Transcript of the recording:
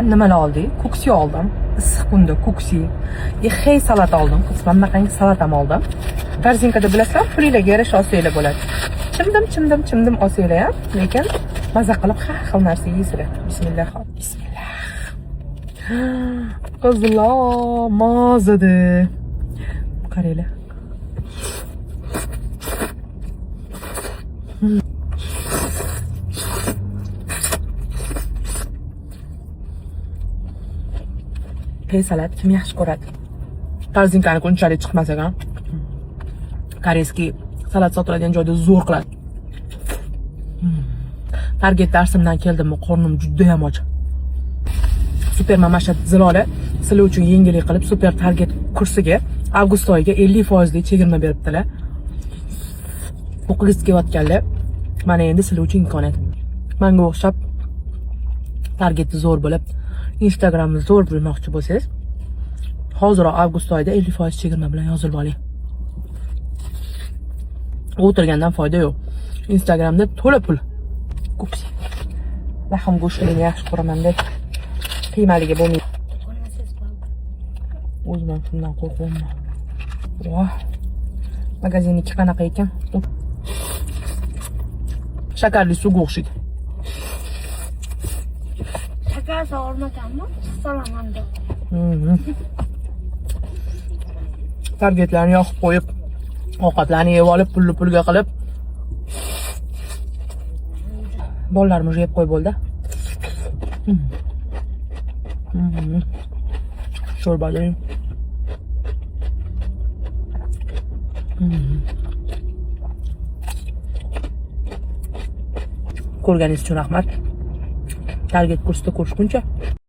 Nimalar oldik? Ko'ksi oldim. Issiq kunda ko'ksi. Hey salat oldim. Qisman bunaqangi salatam oldim. Korzinkada bilasizlar, pulinglarga yarasha olsanglar bo'ladi. Chimdim olsanglar ham, lekin maza qilib har xil narsa yeysizlar. Bismillah. Bismillah. Qizlar, mazada. Qaranglar. Hey salat kim yaxshi ko'radi? Korzinkani unchalik chiqmas ekan. Koreyskiy salat sotiladigan joyda zo'r qiladi. Target darsimdan keldim, qornim juda ham och. Super Mamashat Zilola sizlar uchun yengillik qilib super target kursiga avgust oyiga 50% lik chegirma beribdilar. O'qigisi kelayotganlar, mana endi sizlar uchun imkoniyat. Menga o'xshab targetni zo'r bo'lib, Instagramni zo'r bilmoqchi bo'lsangiz, hozirroq avgust oyida 50% chegirma bilan yozilib oling. O'tirgandan foyda yo'q. Instagramda to'la pul. Ko'ksi. Laham go'shtini yaxshi ko'raman deb qiymaliga bo'lmaydi. O'zim shundan qo'rqaman. Voh. Magazinniki qanaqa ekan? Shakarli suvga o'xshaydi. Shakar sog'ormaganmi? Salamanda. Targetlarni yoqib qo'yib, ovqatlarni yeb olib, pulli pulga qilib. Bollarimiz yeb qo'y bo'ldi. Sho'rbalayim. Ko'rganingiz uchun rahmat. Target kursda ko'rishguncha.